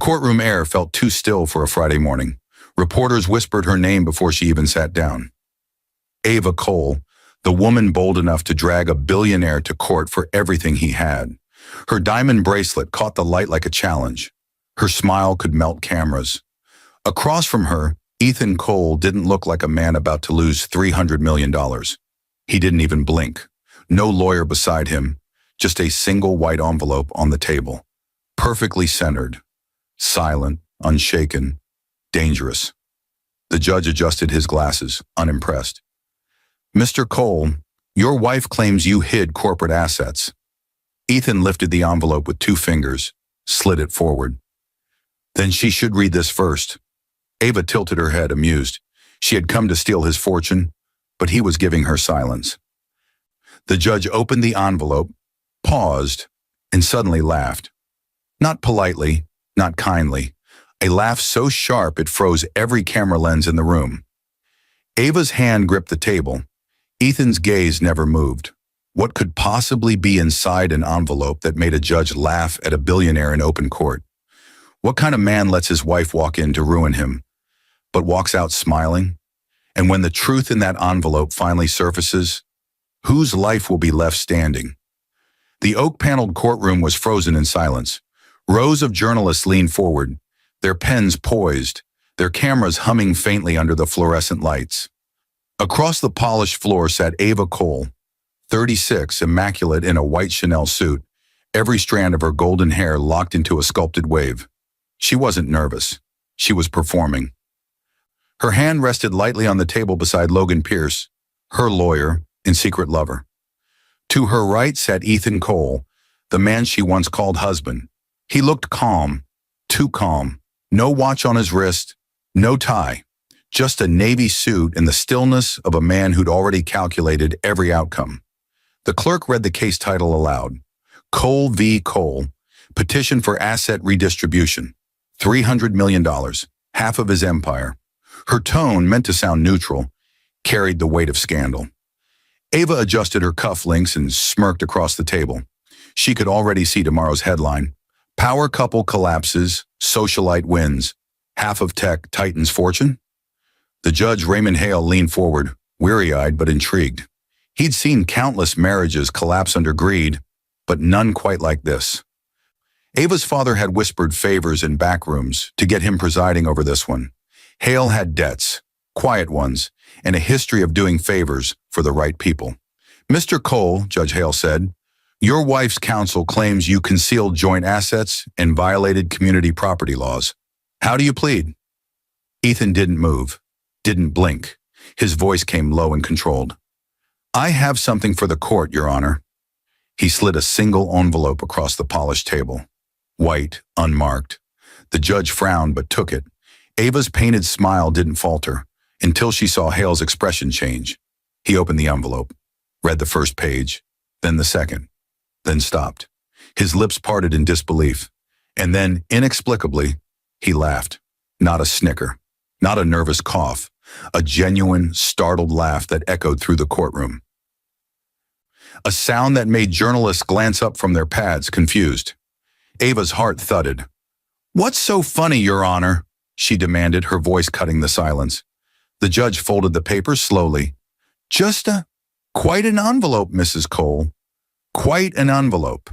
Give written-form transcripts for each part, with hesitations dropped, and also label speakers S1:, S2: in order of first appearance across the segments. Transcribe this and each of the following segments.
S1: courtroom air felt too still for a Friday morning. Reporters whispered her name before she even sat down. Ava Cole, the woman bold enough to drag a billionaire to court for everything he had. Her diamond bracelet caught the light like a challenge. Her smile could melt cameras. Across from her, Ethan Cole didn't look like a man about to lose $300 million. He didn't even blink. No lawyer beside him, just a single white envelope on the table. Perfectly centered. Silent, unshaken, dangerous. The judge adjusted his glasses, unimpressed. "Mr. Cole, your wife claims you hid corporate assets." Ethan lifted the envelope with 2 fingers, slid it forward. "Then she should read this first." Ava tilted her head, amused. She had come to steal his fortune, but he was giving her silence. The judge opened the envelope, paused, and suddenly laughed. Not politely, not kindly. A laugh so sharp it froze every camera lens in the room. Ava's hand gripped the table. Ethan's gaze never moved. What could possibly be inside an envelope that made a judge laugh at a billionaire in open court? What kind of man lets his wife walk in to ruin him, but walks out smiling? And when the truth in that envelope finally surfaces, whose life will be left standing? The oak-paneled courtroom was frozen in silence. Rows of journalists leaned forward, their pens poised, their cameras humming faintly under the fluorescent lights. Across the polished floor sat Ava Cole, 36, immaculate in a white Chanel suit, every strand of her golden hair locked into a sculpted wave. She wasn't nervous. She was performing. Her hand rested lightly on the table beside Logan Pierce, her lawyer and secret lover. To her right sat Ethan Cole, the man she once called husband. He looked calm, too calm. No watch on his wrist, no tie, just a navy suit and the stillness of a man who'd already calculated every outcome. The clerk read the case title aloud. Cole v. Cole, petition for asset redistribution. $300 million, half of his empire. Her tone, meant to sound neutral, carried the weight of scandal. Ava adjusted her cufflinks and smirked across the table. She could already see tomorrow's headline. Power couple collapses, socialite wins. Half of tech titan's fortune? The judge, Raymond Hale, leaned forward, weary-eyed but intrigued. He'd seen countless marriages collapse under greed, but none quite like this. Ava's father had whispered favors in back rooms to get him presiding over this one. Hale had debts, quiet ones, and a history of doing favors for the right people. "Mr. Cole," Judge Hale said, "your wife's counsel claims you concealed joint assets and violated community property laws. How do you plead?" Ethan didn't move, didn't blink. His voice came low and controlled. "I have something for the court, Your Honor." He slid a single envelope across the polished table. White, unmarked. The judge frowned but took it. Ava's painted smile didn't falter until she saw Hale's expression change. He opened the envelope, read the first page, then the second, then stopped. His lips parted in disbelief, and then, inexplicably, he laughed. Not a snicker, not a nervous cough, a genuine, startled laugh that echoed through the courtroom. A sound that made journalists glance up from their pads, confused. Ava's heart thudded. "What's so funny, Your Honor?" she demanded, her voice cutting the silence. The judge folded the papers slowly. "Just quite an envelope, Mrs. Cole. Quite an envelope."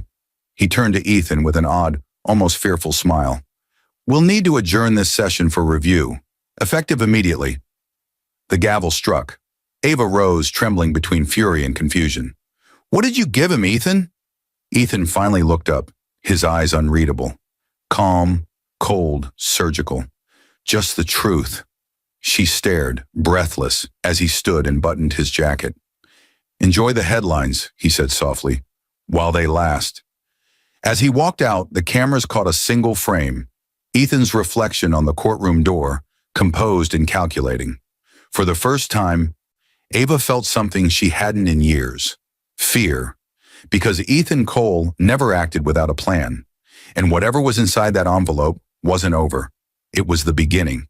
S1: He turned to Ethan with an odd, almost fearful smile. "We'll need to adjourn this session for review, effective immediately." The gavel struck. Ava rose, trembling between fury and confusion. "What did you give him, Ethan?" Ethan finally looked up, his eyes unreadable. Calm, cold, surgical. Just the truth. She stared, breathless, as he stood and buttoned his jacket. "Enjoy the headlines," he said softly, "while they last." As he walked out, the cameras caught a single frame. Ethan's reflection on the courtroom door, composed and calculating. For the first time, Ava felt something she hadn't in years. Fear. Because Ethan Cole never acted without a plan. And whatever was inside that envelope wasn't over. It was the beginning.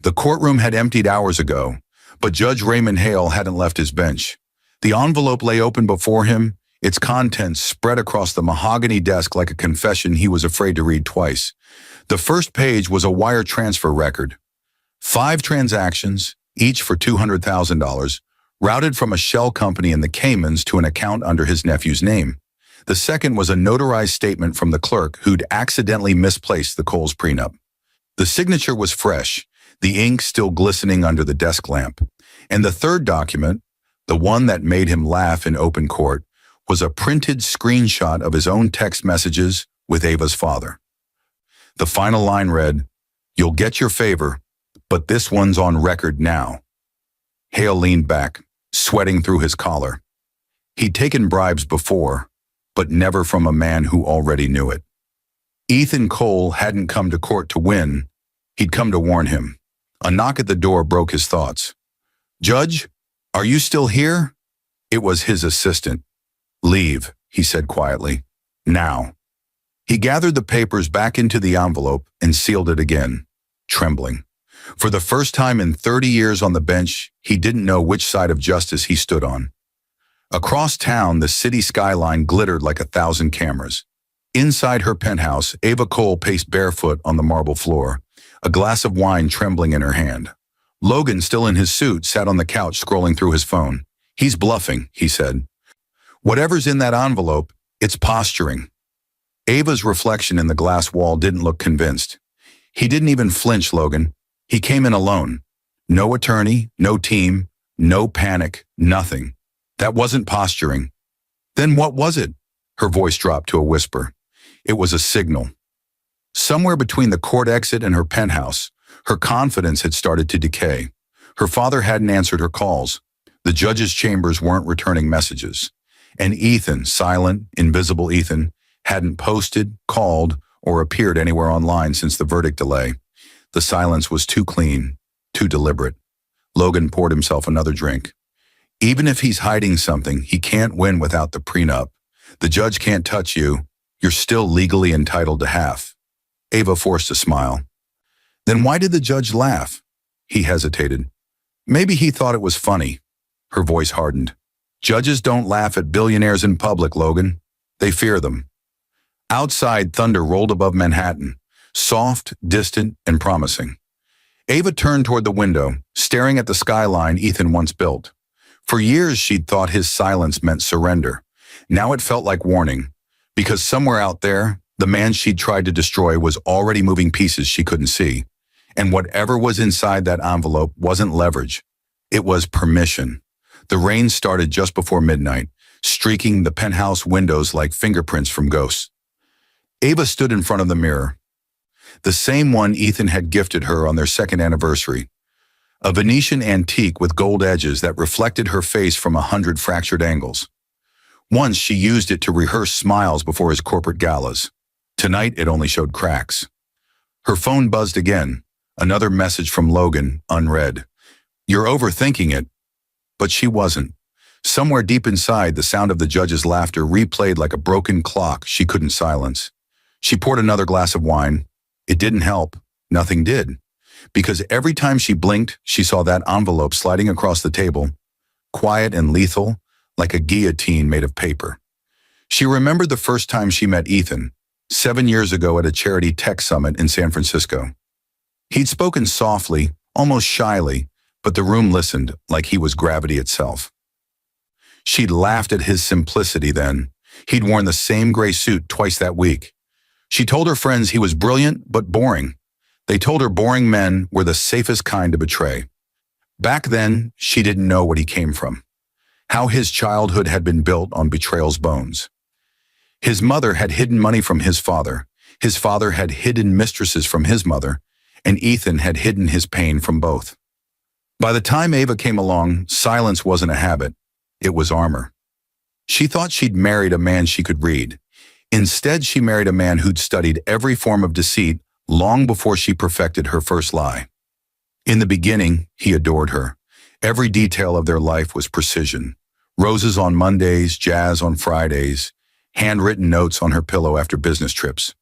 S1: The courtroom had emptied hours ago, but Judge Raymond Hale hadn't left his bench. The envelope lay open before him, its contents spread across the mahogany desk like a confession he was afraid to read twice. The first page was a wire transfer record. 5 transactions, each for $200,000, routed from a shell company in the Caymans to an account under his nephew's name. The second was a notarized statement from the clerk who'd accidentally misplaced the Coles prenup. The signature was fresh, the ink still glistening under the desk lamp. And the third document, the one that made him laugh in open court, was a printed screenshot of his own text messages with Ava's father. The final line read, "You'll get your favor, but this one's on record now." Hale leaned back, sweating through his collar. He'd taken bribes before, but never from a man who already knew it. Ethan Cole hadn't come to court to win. He'd come to warn him. A knock at the door broke his thoughts. "Judge, are you still here?" It was his assistant. "Leave," he said quietly. "Now." He gathered the papers back into the envelope and sealed it again, trembling. For the first time in 30 years on the bench, he didn't know which side of justice he stood on. Across town, the city skyline glittered like 1,000 cameras. Inside her penthouse, Ava Cole paced barefoot on the marble floor, a glass of wine trembling in her hand. Logan, still in his suit, sat on the couch scrolling through his phone. "He's bluffing," he said. "Whatever's in that envelope, it's posturing." Ava's reflection in the glass wall didn't look convinced. "He didn't even flinch, Logan. He came in alone. No attorney, no team, no panic, nothing. That wasn't posturing." "Then what was it?" Her voice dropped to a whisper. It was a signal. Somewhere between the court exit and her penthouse, her confidence had started to decay. Her father hadn't answered her calls. The judge's chambers weren't returning messages. And Ethan, silent, invisible Ethan, hadn't posted, called, or appeared anywhere online since the verdict delay. The silence was too clean, too deliberate. Logan poured himself another drink. "Even if he's hiding something, he can't win without the prenup. The judge can't touch you. You're still legally entitled to half." Ava forced a smile. "Then why did the judge laugh?" He hesitated. "Maybe he thought it was funny." Her voice hardened. "Judges don't laugh at billionaires in public, Logan. They fear them." Outside, thunder rolled above Manhattan, soft, distant, and promising. Ava turned toward the window, staring at the skyline Ethan once built. For years, she'd thought his silence meant surrender. Now it felt like warning, because somewhere out there, the man she'd tried to destroy was already moving pieces she couldn't see. And whatever was inside that envelope wasn't leverage. It was permission. The rain started just before midnight, streaking the penthouse windows like fingerprints from ghosts. Ava stood in front of the mirror, the same one Ethan had gifted her on their second anniversary. A Venetian antique with gold edges that reflected her face from 100 fractured angles. Once she used it to rehearse smiles before his corporate galas. Tonight it only showed cracks. Her phone buzzed again, another message from Logan, unread. "You're overthinking it." But she wasn't. Somewhere deep inside, the sound of the judge's laughter replayed like a broken clock she couldn't silence. She poured another glass of wine. It didn't help. Nothing did. Because every time she blinked, she saw that envelope sliding across the table, quiet and lethal, like a guillotine made of paper. She remembered the first time she met Ethan, 7 years ago at a charity tech summit in San Francisco. He'd spoken softly, almost shyly, but the room listened like he was gravity itself. She'd laughed at his simplicity then. He'd worn the same gray suit twice that week. She told her friends he was brilliant but boring. They told her boring men were the safest kind to betray. Back then, she didn't know what he came from, how his childhood had been built on betrayal's bones. His mother had hidden money from his father had hidden mistresses from his mother, and Ethan had hidden his pain from both. By the time Ava came along, silence wasn't a habit, it was armor. She thought she'd married a man she could read. Instead, she married a man who'd studied every form of deceit long before she perfected her first lie. In the beginning, he adored her. Every detail of their life was precision. Roses on Mondays, jazz on Fridays, handwritten notes on her pillow after business trips.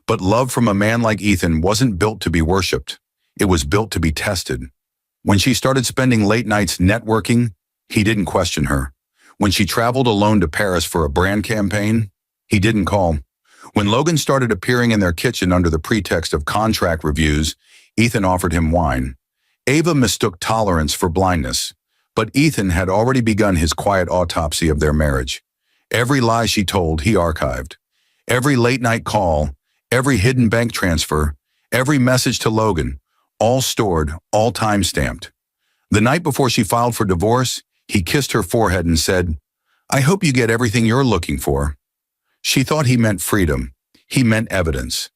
S1: But love from a man like Ethan wasn't built to be worshipped. It was built to be tested. When she started spending late nights networking, he didn't question her. When she traveled alone to Paris for a brand campaign, he didn't call. When Logan started appearing in their kitchen under the pretext of contract reviews, Ethan offered him wine. Ava mistook tolerance for blindness, but Ethan had already begun his quiet autopsy of their marriage. Every lie she told, he archived. Every late-night call, every hidden bank transfer, every message to Logan, all stored, all time-stamped. The night before she filed for divorce, he kissed her forehead and said, "I hope you get everything you're looking for." She thought he meant freedom. He meant evidence.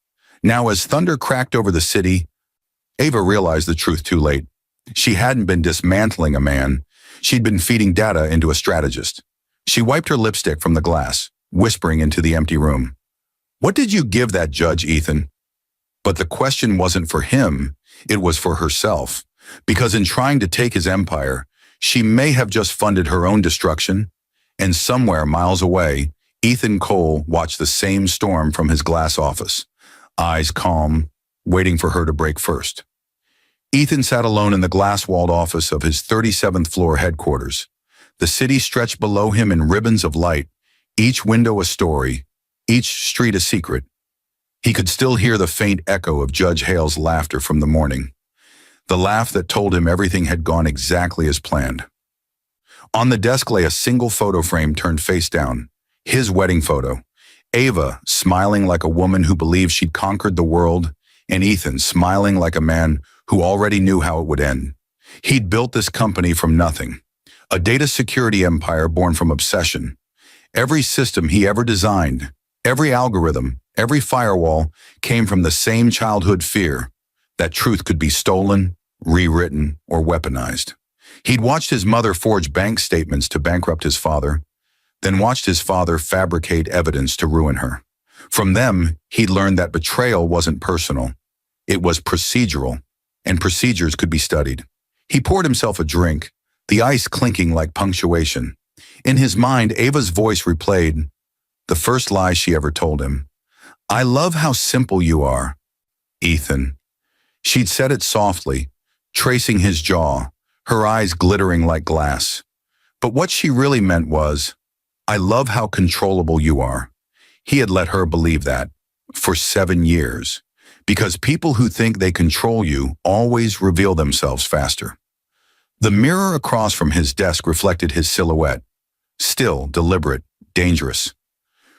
S1: Now, as thunder cracked over the city, Ava realized the truth too late. She hadn't been dismantling a man. She'd been feeding data into a strategist. She wiped her lipstick from the glass, whispering into the empty room. "What did you give that judge, Ethan?" But the question wasn't for him, it was for herself. Because in trying to take his empire, she may have just funded her own destruction. And somewhere miles away, Ethan Cole watched the same storm from his glass office, eyes calm, waiting for her to break first. Ethan sat alone in the glass-walled office of his 37th floor headquarters. The city stretched below him in ribbons of light, each window a story, each street a secret. He could still hear the faint echo of Judge Hale's laughter from the morning, the laugh that told him everything had gone exactly as planned. On the desk lay a single photo frame turned face down, his wedding photo. Ava smiling like a woman who believed she'd conquered the world, and Ethan smiling like a man who already knew how it would end. He'd built this company from nothing, a data security empire born from obsession. Every system he ever designed, every algorithm, every firewall came from the same childhood fear that truth could be stolen, rewritten, or weaponized. He'd watched his mother forge bank statements to bankrupt his father, then watched his father fabricate evidence to ruin her. From them, he'd learned that betrayal wasn't personal. It was procedural, and procedures could be studied. He poured himself a drink, the ice clinking like punctuation. In his mind, Ava's voice replayed the first lie she ever told him. "I love how simple you are, Ethan." She'd said it softly, tracing his jaw, her eyes glittering like glass. But what she really meant was, "I love how controllable you are." He had let her believe that for 7 years, because people who think they control you always reveal themselves faster. The mirror across from his desk reflected his silhouette, still, deliberate, dangerous.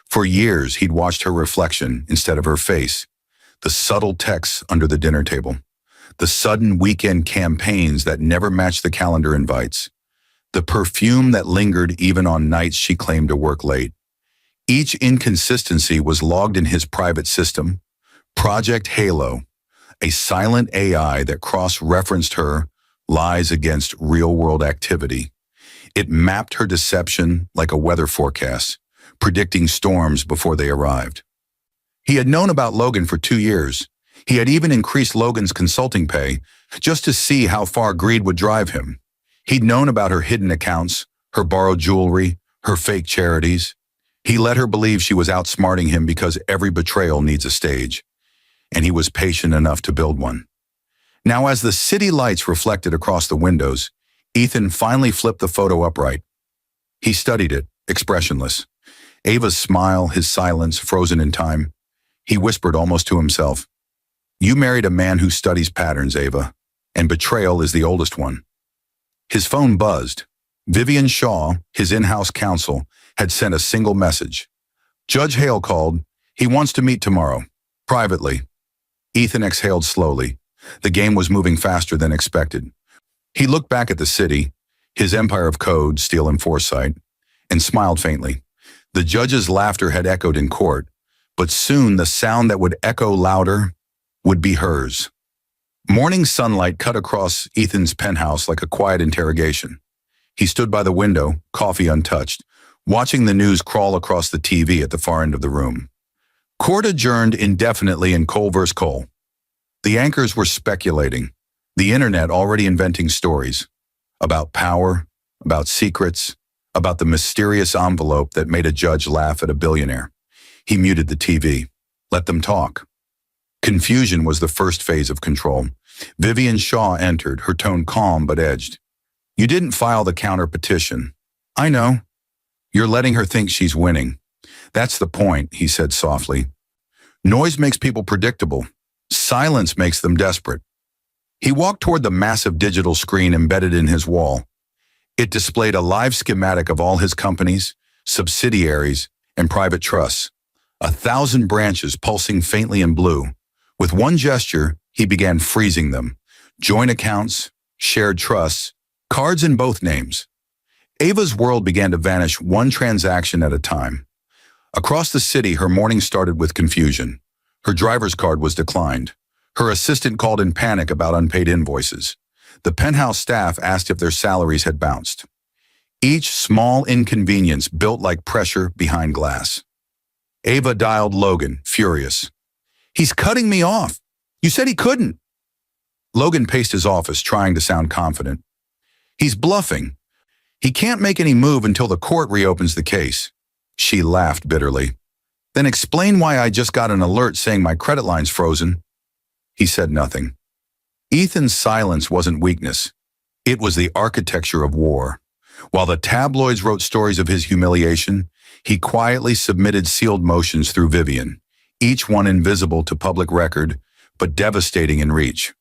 S1: For years, he'd watched her reflection instead of her face, the subtle texts under the dinner table, the sudden weekend campaigns that never matched the calendar invites, the perfume that lingered even on nights she claimed to work late. Each inconsistency was logged in his private system, Project Halo, a silent AI that cross-referenced her lies against real-world activity. It mapped her deception like a weather forecast, predicting storms before they arrived. He had known about Logan for 2 years. He had even increased Logan's consulting pay just to see how far greed would drive him. He'd known about her hidden accounts, her borrowed jewelry, her fake charities. He let her believe she was outsmarting him because every betrayal needs a stage, and he was patient enough to build one. Now, as the city lights reflected across the windows, Ethan finally flipped the photo upright. He studied it, expressionless. Ava's smile, his silence, frozen in time. He whispered almost to himself, "You married a man who studies patterns, Ava, and betrayal is the oldest one." His phone buzzed. Vivian Shaw, his in-house counsel, had sent a single message. "Judge Hale called. He wants to meet tomorrow. Privately." Ethan exhaled slowly. The game was moving faster than expected. He looked back at the city, his empire of code, steel, and foresight, and smiled faintly. The judge's laughter had echoed in court, but soon the sound that would echo louder would be hers. Morning sunlight cut across Ethan's penthouse like a quiet interrogation. He stood by the window, coffee untouched, watching the news crawl across the TV at the far end of the room. Court adjourned indefinitely in Cole vs. Cole. The anchors were speculating, the internet already inventing stories about power, about secrets, about the mysterious envelope that made a judge laugh at a billionaire. He muted the TV. Let them talk. Confusion was the first phase of control. Vivian Shaw entered, her tone calm but edged. "You didn't file the counter petition. I know. You're letting her think she's winning. That's the point," he said softly. Noise makes people predictable. Silence makes them desperate. He walked toward the massive digital screen embedded in his wall. It displayed a live schematic of all his companies, subsidiaries, and private trusts. 1,000 branches pulsing faintly in blue. With one gesture, he began freezing them. Joint accounts, shared trusts, cards in both names. Ava's world began to vanish one transaction at a time. Across the city, her morning started with confusion. Her driver's card was declined. Her assistant called in panic about unpaid invoices. The penthouse staff asked if their salaries had bounced. Each small inconvenience built like pressure behind glass. Ava dialed Logan, furious. "He's cutting me off. You said he couldn't." Logan paced his office, trying to sound confident. "He's bluffing. He can't make any move until the court reopens the case." She laughed bitterly. "Then explain why I just got an alert saying my credit line's frozen." He said nothing. Ethan's silence wasn't weakness. It was the architecture of war. While the tabloids wrote stories of his humiliation, he quietly submitted sealed motions through Vivian, each one invisible to public record, but devastating in reach.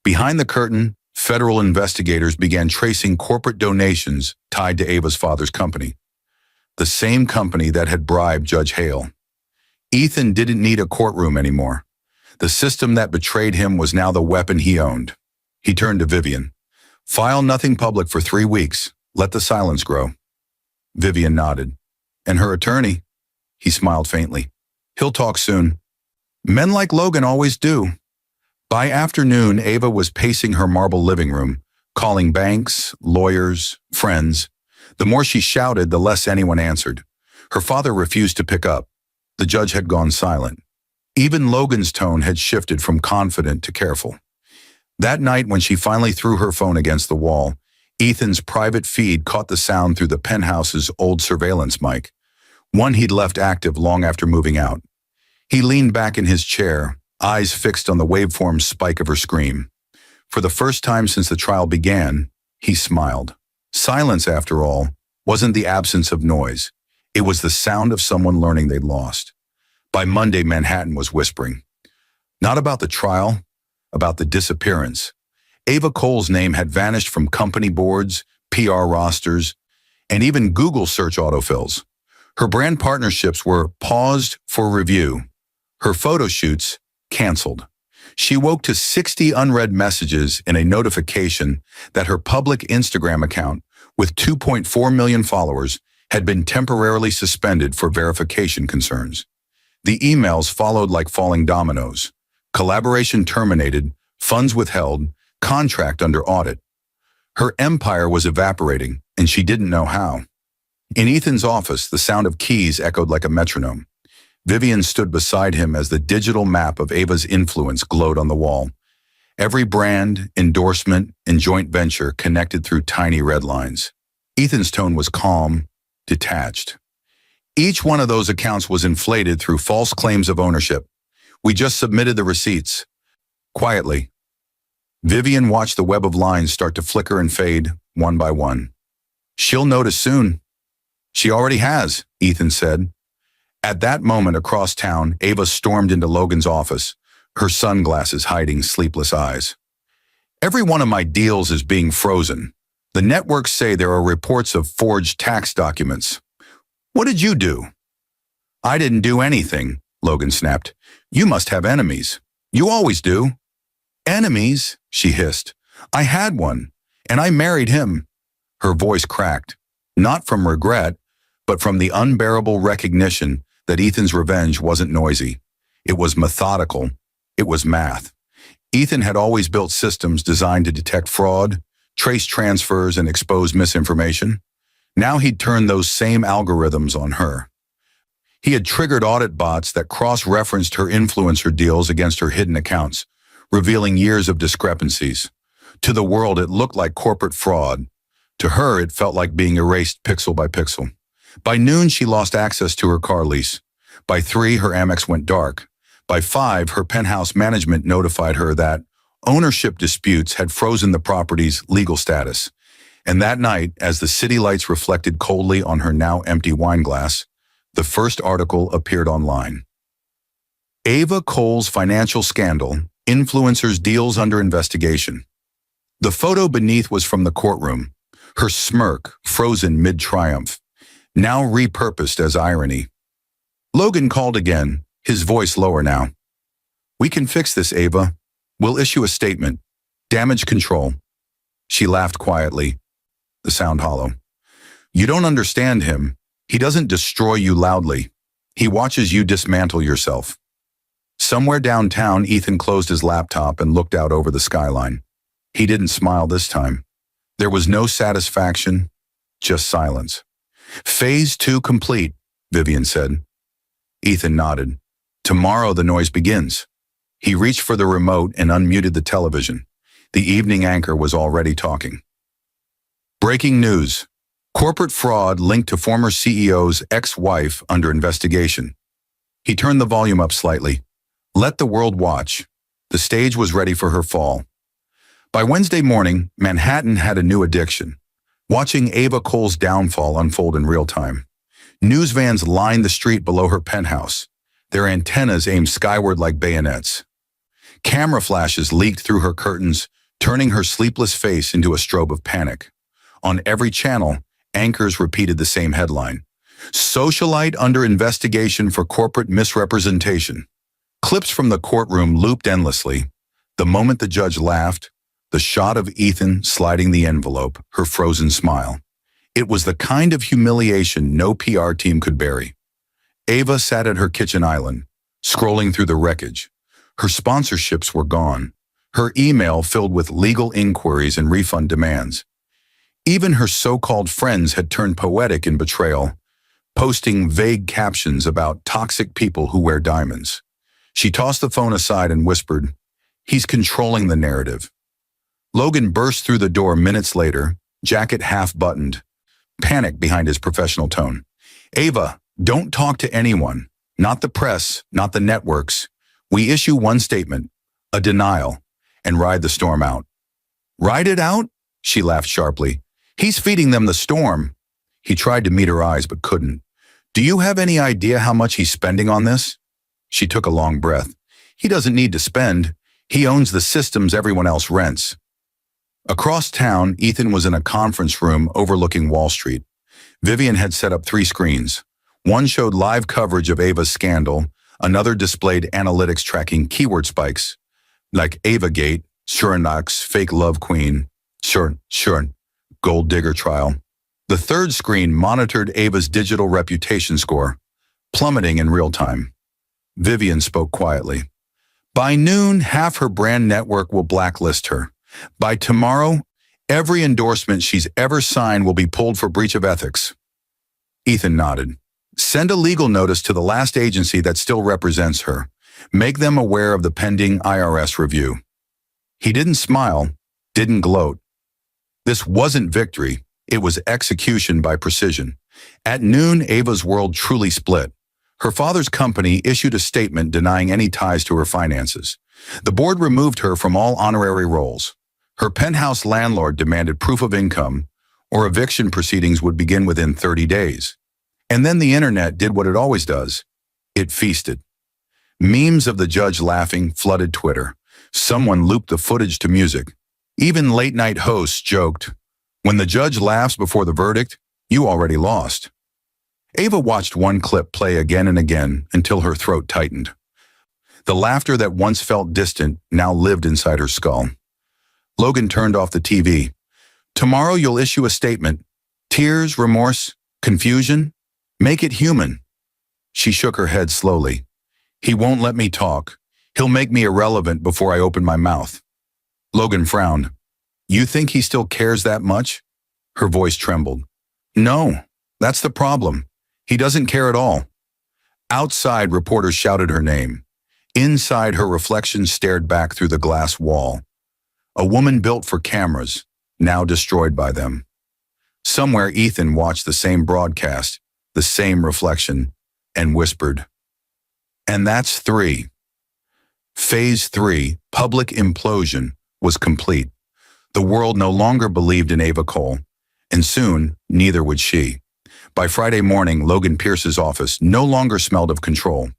S1: Behind the curtain, federal investigators began tracing corporate donations tied to Ava's father's company, the same company that had bribed Judge Hale. Ethan didn't need a courtroom anymore. The system that betrayed him was now the weapon he owned. He turned to Vivian. "File nothing public for 3 weeks. Let the silence grow." Vivian nodded. "And her attorney?" He smiled faintly. "He'll talk soon." Men like Logan always do. By afternoon, Ava was pacing her marble living room, calling banks, lawyers, friends. The more she shouted, the less anyone answered. Her father refused to pick up. The judge had gone silent. Even Logan's tone had shifted from confident to careful. That night, when she finally threw her phone against the wall, Ethan's private feed caught the sound through the penthouse's old surveillance mic, one he'd left active long after moving out. He leaned back in his chair, eyes fixed on the waveform spike of her scream. For the first time since the trial began, he smiled. Silence, after all, wasn't the absence of noise. It was the sound of someone learning they'd lost. By Monday, Manhattan was whispering. Not about the trial, about the disappearance. Ava Cole's name had vanished from company boards, PR rosters, and even Google search autofills. Her brand partnerships were paused for review. Her photo shoots canceled. She woke to 60 unread messages in a notification that her public Instagram account, with 2.4 million followers, had been temporarily suspended for verification concerns. The emails followed like falling dominoes. Collaboration terminated, funds withheld, contract under audit. Her empire was evaporating, and she didn't know how. In Ethan's office, the sound of keys echoed like a metronome. Vivian stood beside him as the digital map of Ava's influence glowed on the wall. Every brand, endorsement, and joint venture connected through tiny red lines. Ethan's tone was calm, detached. Each one of those accounts was inflated through false claims of ownership. "We just submitted the receipts." Quietly, Vivian watched the web of lines start to flicker and fade, one by one. "She'll notice soon." "She already has," Ethan said. At that moment across town, Ava stormed into Logan's office, her sunglasses hiding sleepless eyes. "Every one of my deals is being frozen. The networks say there are reports of forged tax documents. What did you do?" "I didn't do anything," Logan snapped. "You must have enemies. You always do." "Enemies?" she hissed. "I had one, and I married him." Her voice cracked, not from regret, but from the unbearable recognition that Ethan's revenge wasn't noisy. It was methodical. It was math. Ethan had always built systems designed to detect fraud, trace transfers, and expose misinformation. Now he'd turned those same algorithms on her. He had triggered audit bots that cross-referenced her influencer deals against her hidden accounts, revealing years of discrepancies. To the world, it looked like corporate fraud. To her, it felt like being erased pixel by pixel. By noon, she lost access to her car lease. By 3, her Amex went dark. By 5, her penthouse management notified her that ownership disputes had frozen the property's legal status. And that night, as the city lights reflected coldly on her now empty wine glass, the first article appeared online. Ava Cole's financial scandal, influencers' deals under investigation. The photo beneath was from the courtroom, her smirk frozen mid-triumph, now repurposed as irony. Logan called again, his voice lower now. "We can fix this, Ava. We'll issue a statement. Damage control." She laughed quietly, the sound hollow. "You don't understand him. He doesn't destroy you loudly. He watches you dismantle yourself." Somewhere downtown, Ethan closed his laptop and looked out over the skyline. He didn't smile this time. There was no satisfaction, just silence. "Phase 2 complete," Vivian said. Ethan nodded. "Tomorrow the noise begins." He reached for the remote and unmuted the television. The evening anchor was already talking. Breaking news. Corporate fraud linked to former CEO's ex-wife under investigation. He turned the volume up slightly. Let the world watch. The stage was ready for her fall. By Wednesday morning, Manhattan had a new addiction. Watching Ava Cole's downfall unfold in real time. News vans lined the street below her penthouse, their antennas aimed skyward like bayonets. Camera flashes leaked through her curtains, turning her sleepless face into a strobe of panic. On every channel, anchors repeated the same headline: "Socialite under investigation for corporate misrepresentation." Clips from the courtroom looped endlessly. The moment the judge laughed, the shot of Ethan sliding the envelope, her frozen smile. It was the kind of humiliation no PR team could bury. Ava sat at her kitchen island, scrolling through the wreckage. Her sponsorships were gone. Her email filled with legal inquiries and refund demands. Even her so-called friends had turned poetic in betrayal, posting vague captions about toxic people who wear diamonds. She tossed the phone aside and whispered, "He's controlling the narrative." Logan burst through the door minutes later, jacket half-buttoned, panic behind his professional tone. "Ava, don't talk to anyone. Not the press, not the networks. We issue one statement, a denial, and ride the storm out." "Ride it out?" She laughed sharply. "He's feeding them the storm." He tried to meet her eyes but couldn't. "Do you have any idea how much he's spending on this?" She took a long breath. "He doesn't need to spend. He owns the systems everyone else rents." Across town, Ethan was in a conference room overlooking Wall Street. Vivian had set up 3 screens. One showed live coverage of Ava's scandal. Another displayed analytics tracking keyword spikes, like AvaGate, Surinak's fake love queen, Sure, gold digger trial. The third screen monitored Ava's digital reputation score, plummeting in real time. Vivian spoke quietly. "By noon, half her brand network will blacklist her. By tomorrow, every endorsement she's ever signed will be pulled for breach of ethics." Ethan nodded. "Send a legal notice to the last agency that still represents her. Make them aware of the pending IRS review." He didn't smile, didn't gloat. This wasn't victory, it was execution by precision. At noon, Ava's world truly split. Her father's company issued a statement denying any ties to her finances. The board removed her from all honorary roles. Her penthouse landlord demanded proof of income, or eviction proceedings would begin within 30 days. And then the internet did what it always does. It feasted. Memes of the judge laughing flooded Twitter. Someone looped the footage to music. Even late-night hosts joked, "When the judge laughs before the verdict, you already lost." Ava watched one clip play again and again until her throat tightened. The laughter that once felt distant now lived inside her skull. Logan turned off the TV. "Tomorrow you'll issue a statement. Tears, remorse, confusion? Make it human." She shook her head slowly. "He won't let me talk. He'll make me irrelevant before I open my mouth." Logan frowned. "You think he still cares that much?" Her voice trembled. "No, that's the problem. He doesn't care at all." Outside, reporters shouted her name. Inside, her reflection stared back through the glass wall. A woman built for cameras, now destroyed by them. Somewhere, Ethan watched the same broadcast, the same reflection, and whispered, "And that's 3. Phase 3, public implosion, was complete. The world no longer believed in Ava Cole, and soon, neither would she. By Friday morning, Logan Pierce's office no longer smelled of control.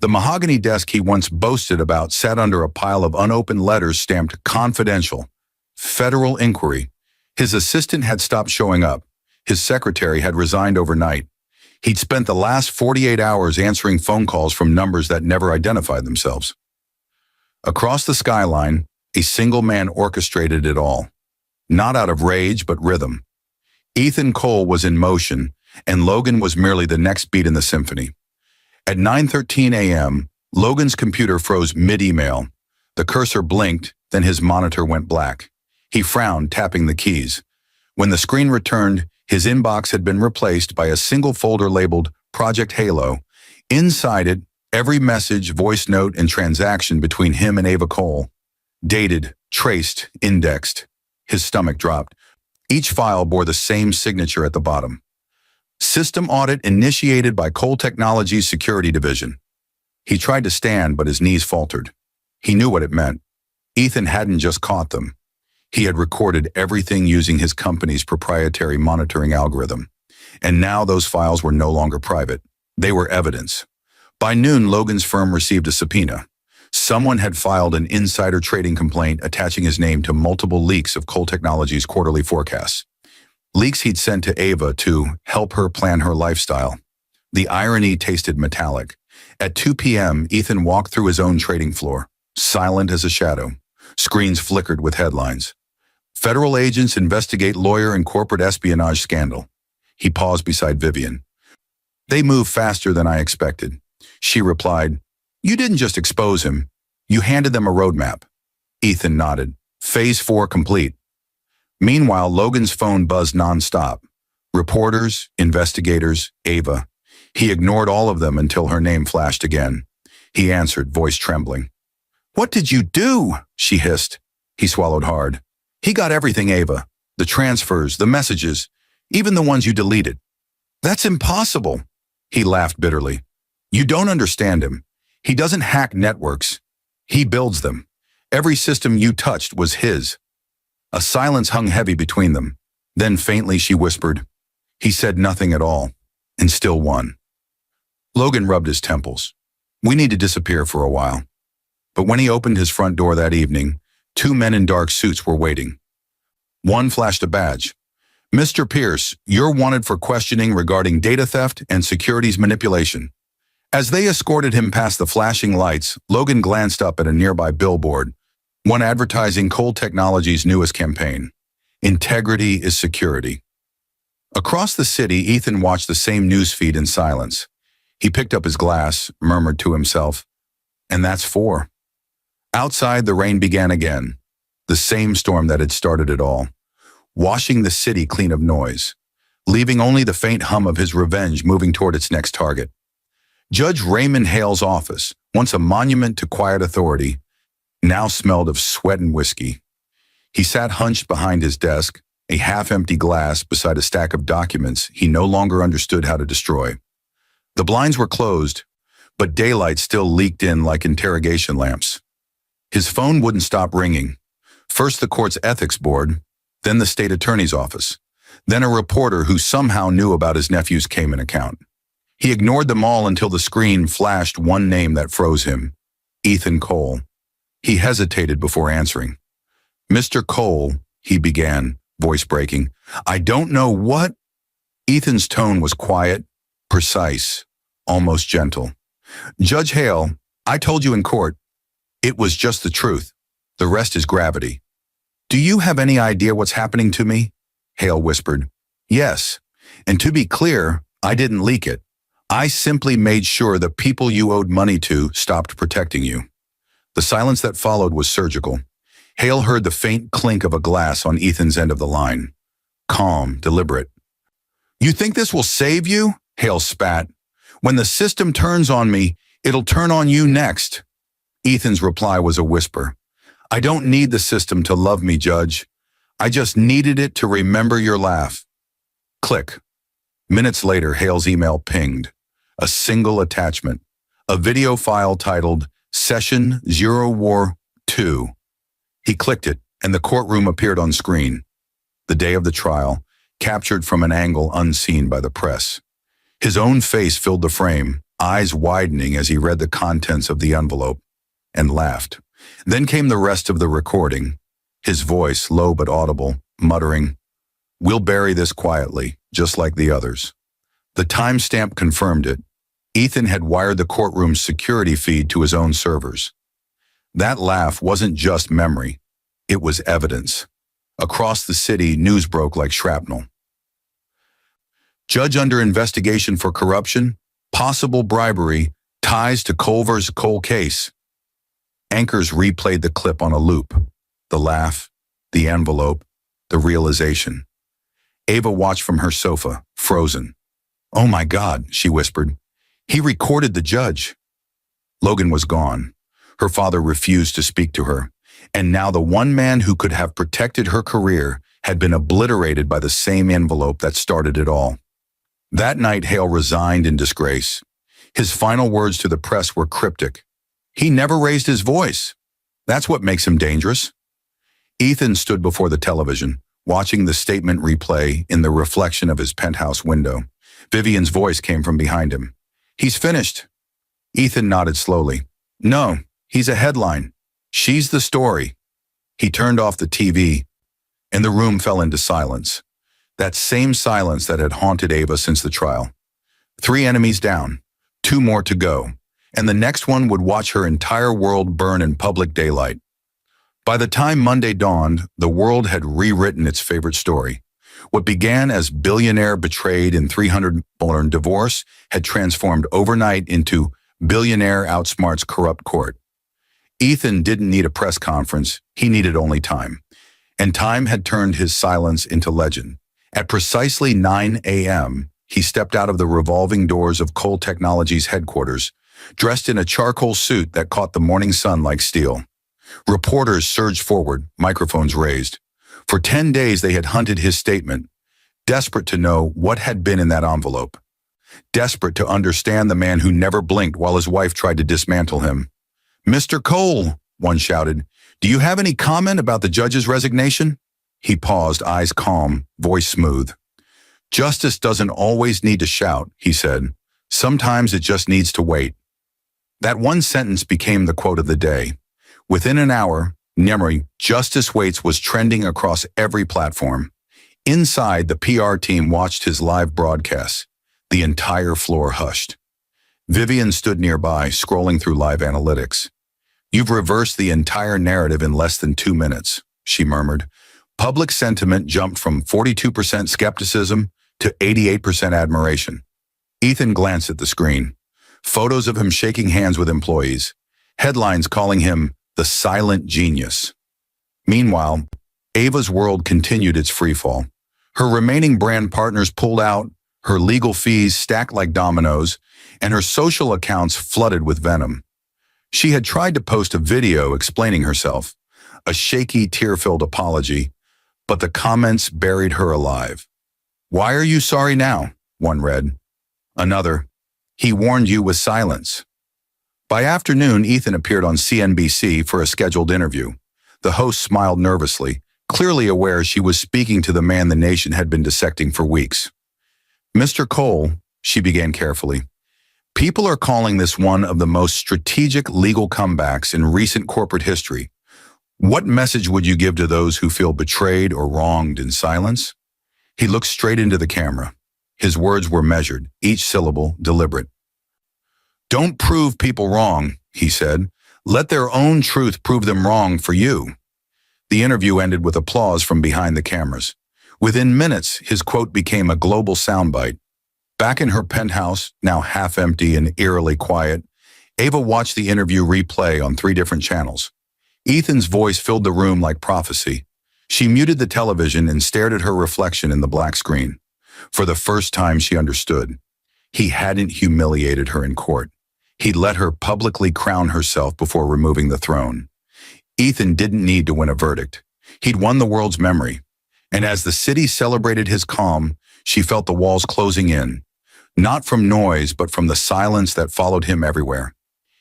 S1: The mahogany desk he once boasted about sat under a pile of unopened letters stamped confidential. Federal inquiry. His assistant had stopped showing up. His secretary had resigned overnight. He'd spent the last 48 hours answering phone calls from numbers that never identified themselves. Across the skyline, a single man orchestrated it all. Not out of rage, but rhythm. Ethan Cole was in motion, and Logan was merely the next beat in the symphony. At 9:13 a.m., Logan's computer froze mid-email. The cursor blinked, then his monitor went black. He frowned, tapping the keys. When the screen returned, his inbox had been replaced by a single folder labeled Project Halo. Inside it, every message, voice note, and transaction between him and Ava Cole. Dated, traced, indexed. His stomach dropped. Each file bore the same signature at the bottom. System audit initiated by Cole Technologies Security Division. He tried to stand, but his knees faltered. He knew what it meant. Ethan hadn't just caught them. He had recorded everything using his company's proprietary monitoring algorithm. And now those files were no longer private. They were evidence. By noon, Logan's firm received a subpoena. Someone had filed an insider trading complaint attaching his name to multiple leaks of Cole Technologies' quarterly forecasts. Leaks he'd sent to Ava to help her plan her lifestyle. The irony tasted metallic. At 2 p.m., Ethan walked through his own trading floor, silent as a shadow. Screens flickered with headlines. Federal agents investigate lawyer and corporate espionage scandal. He paused beside Vivian. They move faster than I expected. She replied, "You didn't just expose him. You handed them a roadmap." Ethan nodded. Phase 4 complete. Meanwhile, Logan's phone buzzed nonstop. Reporters, investigators, Ava. He ignored all of them until her name flashed again. He answered, voice trembling. "What did you do?" she hissed. He swallowed hard. "He got everything, Ava. The transfers, the messages, even the ones you deleted." "That's impossible." He laughed bitterly. "You don't understand him. He doesn't hack networks. He builds them. Every system you touched was his." A silence hung heavy between them. Then faintly she whispered, "He said nothing at all, and still won." Logan rubbed his temples. "We need to disappear for a while." But when he opened his front door that evening, 2 men in dark suits were waiting. One flashed a badge. "Mr. Pierce, you're wanted for questioning regarding data theft and securities manipulation." As they escorted him past the flashing lights, Logan glanced up at a nearby billboard, one advertising Cole Technologies' newest campaign. Integrity is security. Across the city, Ethan watched the same newsfeed in silence. He picked up his glass, murmured to himself, "And that's 4. Outside, the rain began again, the same storm that had started it all, washing the city clean of noise, leaving only the faint hum of his revenge moving toward its next target. Judge Raymond Hale's office, once a monument to quiet authority, now smelled of sweat and whiskey. He sat hunched behind his desk, a half-empty glass beside a stack of documents he no longer understood how to destroy. The blinds were closed, but daylight still leaked in like interrogation lamps. His phone wouldn't stop ringing. First the court's ethics board, then the state attorney's office, then a reporter who somehow knew about his nephew's Cayman account. He ignored them all until the screen flashed one name that froze him, Ethan Cole. He hesitated before answering. "Mr. Cole," he began, voice breaking, "I don't know what—" Ethan's tone was quiet, precise, almost gentle. "Judge Hale, I told you in court, it was just the truth. The rest is gravity." "Do you have any idea what's happening to me?" Hale whispered. "Yes, and to be clear, I didn't leak it. I simply made sure the people you owed money to stopped protecting you." The silence that followed was surgical. Hale heard the faint clink of a glass on Ethan's end of the line. Calm, deliberate. "You think this will save you?" Hale spat. "When the system turns on me, it'll turn on you next." Ethan's reply was a whisper. "I don't need the system to love me, Judge. I just needed it to remember your laugh." Click. Minutes later, Hale's email pinged. A single attachment. A video file titled Session 0 War 2. He clicked it, and the courtroom appeared on screen. The day of the trial, captured from an angle unseen by the press. His own face filled the frame, eyes widening as he read the contents of the envelope, and laughed. Then came the rest of the recording, his voice low but audible, muttering, "We'll bury this quietly, just like the others." The timestamp confirmed it. Ethan had wired the courtroom's security feed to his own servers. That laugh wasn't just memory, it was evidence. Across the city, news broke like shrapnel. Judge under investigation for corruption, possible bribery, ties to Culver's cold case. Anchors replayed the clip on a loop. The laugh, the envelope, the realization. Ava watched from her sofa, frozen. "Oh my God," she whispered. "He recorded the judge." Logan was gone. Her father refused to speak to her. And now the one man who could have protected her career had been obliterated by the same envelope that started it all. That night, Hale resigned in disgrace. His final words to the press were cryptic. He never raised his voice. That's what makes him dangerous. Ethan stood before the television, watching the statement replay in the reflection of his penthouse window. Vivian's voice came from behind him. "He's finished." Ethan nodded slowly. "No, he's a headline. She's the story." He turned off the TV, and the room fell into silence. That same silence that had haunted Ava since the trial. 3 enemies down, 2 more to go, and the next one would watch her entire world burn in public daylight. By the time Monday dawned, the world had rewritten its favorite story. What began as Billionaire betrayed in $300 divorce had transformed overnight into Billionaire outsmarts corrupt court. Ethan didn't need a press conference, he needed only time. And time had turned his silence into legend. At precisely 9 a.m., he stepped out of the revolving doors of Cole Technologies headquarters, dressed in a charcoal suit that caught the morning sun like steel. Reporters surged forward, microphones raised. For 10 days they had hunted his statement, desperate to know what had been in that envelope. Desperate to understand the man who never blinked while his wife tried to dismantle him. "Mr. Cole," one shouted, "do you have any comment about the judge's resignation?" He paused, eyes calm, voice smooth. "Justice doesn't always need to shout," he said. "Sometimes it just needs to wait." That one sentence became the quote of the day. Within an hour, Nemery, "Justice Waits" was trending across every platform. Inside, the PR team watched his live broadcasts. The entire floor hushed. Vivian stood nearby, scrolling through live analytics. "You've reversed the entire narrative in less than 2 minutes," she murmured. Public sentiment jumped from 42% skepticism to 88% admiration. Ethan glanced at the screen. Photos of him shaking hands with employees. Headlines calling him the silent genius. Meanwhile, Ava's world continued its freefall. Her remaining brand partners pulled out, her legal fees stacked like dominoes, and her social accounts flooded with venom. She had tried to post a video explaining herself, a shaky, tear-filled apology, but the comments buried her alive. "Why are you sorry now?" one read. Another, "He warned you with silence." By afternoon, Ethan appeared on CNBC for a scheduled interview. The host smiled nervously, clearly aware she was speaking to the man the nation had been dissecting for weeks. "Mr. Cole," she began carefully, "people are calling this one of the most strategic legal comebacks in recent corporate history. What message would you give to those who feel betrayed or wronged in silence?" He looked straight into the camera. His words were measured, each syllable deliberate. "Don't prove people wrong," he said. "Let their own truth prove them wrong for you." The interview ended with applause from behind the cameras. Within minutes, his quote became a global soundbite. Back in her penthouse, now half empty and eerily quiet, Ava watched the interview replay on 3 different channels. Ethan's voice filled the room like prophecy. She muted the television and stared at her reflection in the black screen. For the first time, she understood. He hadn't humiliated her in court. He'd let her publicly crown herself before removing the throne. Ethan didn't need to win a verdict. He'd won the world's memory. And as the city celebrated his calm, she felt the walls closing in. Not from noise, but from the silence that followed him everywhere.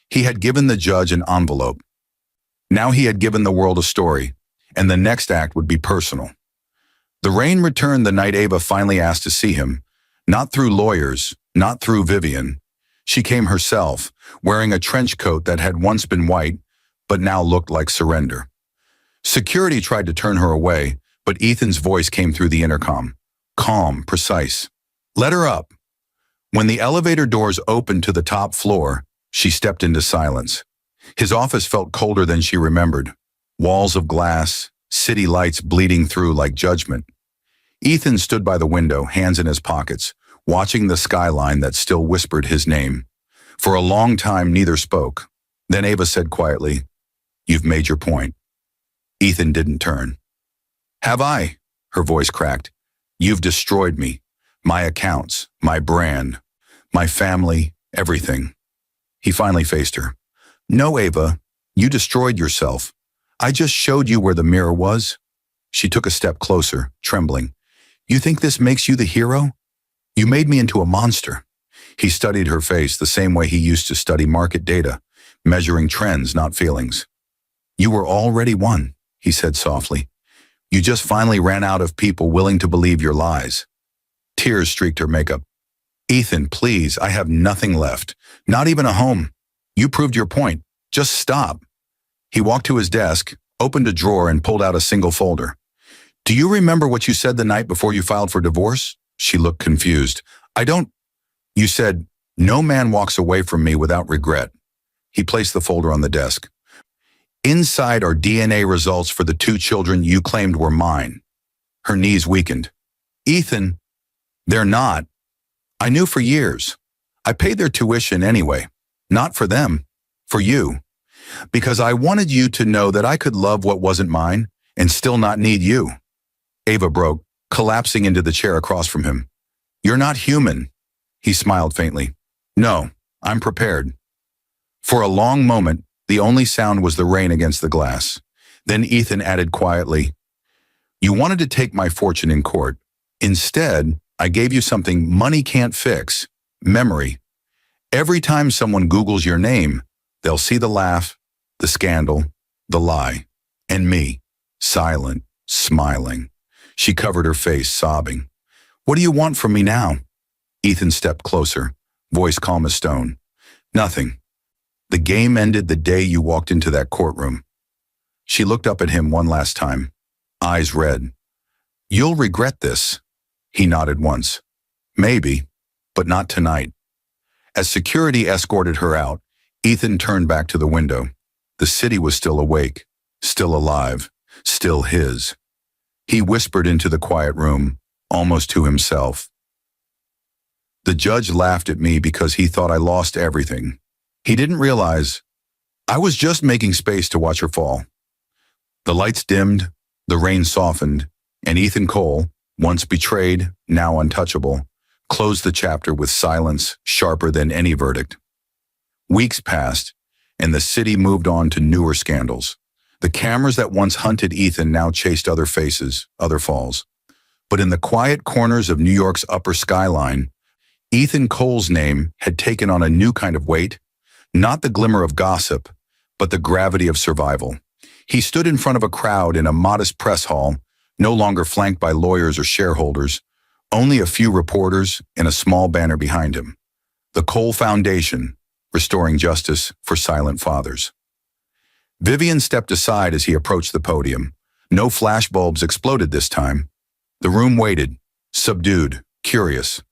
S1: He had given the judge an envelope. Now he had given the world a story, and the next act would be personal. The rain returned the night Ava finally asked to see him, not through lawyers, not through Vivian. She came herself, wearing a trench coat that had once been white, but now looked like surrender. Security tried to turn her away, but Ethan's voice came through the intercom. Calm, precise. Let her up. When the elevator doors opened to the top floor, she stepped into silence. His office felt colder than she remembered. Walls of glass, city lights bleeding through like judgment. Ethan stood by the window, hands in his pockets, watching the skyline that still whispered his name. For a long time, neither spoke. Then Ava said quietly, "You've made your point." Ethan didn't turn. "Have I?" Her voice cracked. "You've destroyed me. My accounts, my brand, my family, everything." He finally faced her. "No, Ava, you destroyed yourself. I just showed you where the mirror was." She took a step closer, trembling. "You think this makes you the hero? You made me into a monster." He studied her face the same way he used to study market data, measuring trends, not feelings. "You were already won," he said softly. "You just finally ran out of people willing to believe your lies." Tears streaked her makeup. "Ethan, please, I have nothing left. Not even a home. You proved your point. Just stop." He walked to his desk, opened a drawer, and pulled out a single folder. "Do you remember what you said the night before you filed for divorce?" She looked confused. "I don't." "You said, 'No man walks away from me without regret.'" He placed the folder on the desk. "Inside are DNA results for the 2 children you claimed were mine." Her knees weakened. "Ethan, they're not. I knew for years. I paid their tuition anyway. Not for them, for you. Because I wanted you to know that I could love what wasn't mine and still not need you." Ava broke, collapsing into the chair across from him. "You're not human." He smiled faintly. "No, I'm prepared." For a long moment, the only sound was the rain against the glass. Then Ethan added quietly, "You wanted to take my fortune in court. Instead, I gave you something money can't fix: memory. Every time someone Googles your name, they'll see the laugh, the scandal, the lie, and me, silent, smiling." She covered her face, sobbing. "What do you want from me now?" Ethan stepped closer, voice calm as stone. "Nothing. The game ended the day you walked into that courtroom." She looked up at him one last time, eyes red. "You'll regret this." He nodded once. "Maybe, but not tonight." As security escorted her out, Ethan turned back to the window. The city was still awake, still alive, still his. He whispered into the quiet room, almost to himself. "The judge laughed at me because he thought I lost everything. He didn't realize I was just making space to watch her fall." The lights dimmed, the rain softened, and Ethan Cole, once betrayed, now untouchable, closed the chapter with silence sharper than any verdict. Weeks passed, and the city moved on to newer scandals. The cameras that once hunted Ethan now chased other faces, other falls. But in the quiet corners of New York's upper skyline, Ethan Cole's name had taken on a new kind of weight, not the glimmer of gossip, but the gravity of survival. He stood in front of a crowd in a modest press hall, no longer flanked by lawyers or shareholders, only a few reporters and a small banner behind him. The Cole Foundation, restoring justice for silent fathers. Vivian stepped aside as he approached the podium. No flashbulbs exploded this time. The room waited, subdued, curious.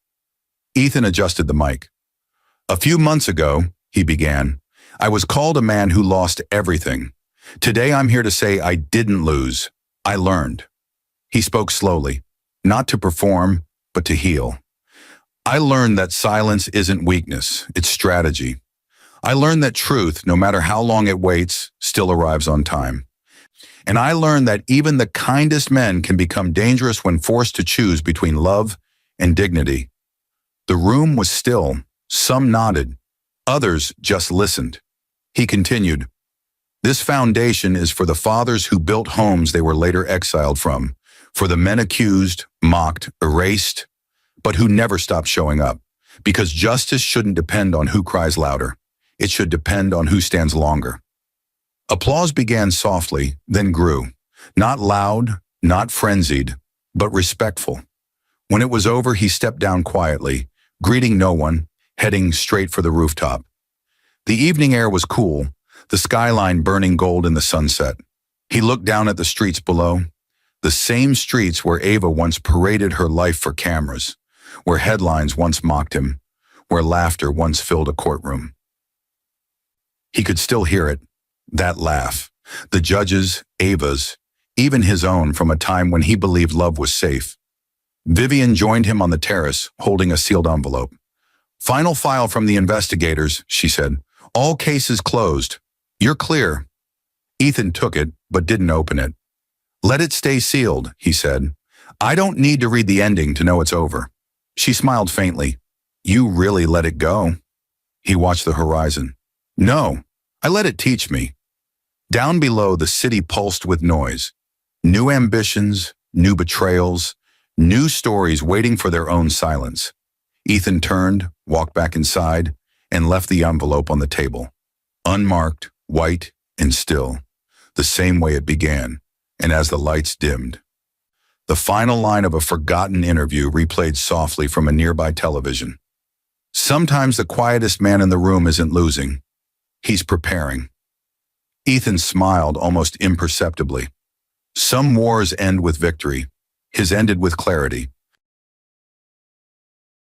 S1: Ethan adjusted the mic. "A few months ago," he began, "I was called a man who lost everything. Today I'm here to say I didn't lose. I learned." He spoke slowly, not to perform, but to heal. "I learned that silence isn't weakness, it's strategy. I learned that truth, no matter how long it waits, still arrives on time. And I learned that even the kindest men can become dangerous when forced to choose between love and dignity." The room was still. Some nodded. Others just listened. He continued, "This foundation is for the fathers who built homes they were later exiled from, for the men accused, mocked, erased, but who never stopped showing up. Because justice shouldn't depend on who cries louder. It should depend on who stands longer." Applause began softly, then grew. Not loud, not frenzied, but respectful. When it was over, he stepped down quietly, greeting no one, heading straight for the rooftop. The evening air was cool, the skyline burning gold in the sunset. He looked down at the streets below, the same streets where Ava once paraded her life for cameras, where headlines once mocked him, where laughter once filled a courtroom. He could still hear it, that laugh, the judge's, Ava's, even his own from a time when he believed love was safe. Vivian joined him on the terrace, holding a sealed envelope. "Final file from the investigators," she said. "All cases closed. You're clear." Ethan took it, but didn't open it. "Let it stay sealed," he said. "I don't need to read the ending to know it's over." She smiled faintly. "You really let it go?" He watched the horizon. "No, I let it teach me." Down below, the city pulsed with noise. New ambitions, new betrayals, new stories waiting for their own silence. Ethan turned, walked back inside, and left the envelope on the table. Unmarked, white, and still, the same way it began, and as the lights dimmed. The final line of a forgotten interview replayed softly from a nearby television. "Sometimes the quietest man in the room isn't losing. He's preparing." Ethan smiled almost imperceptibly. Some wars end with victory. His ended with clarity.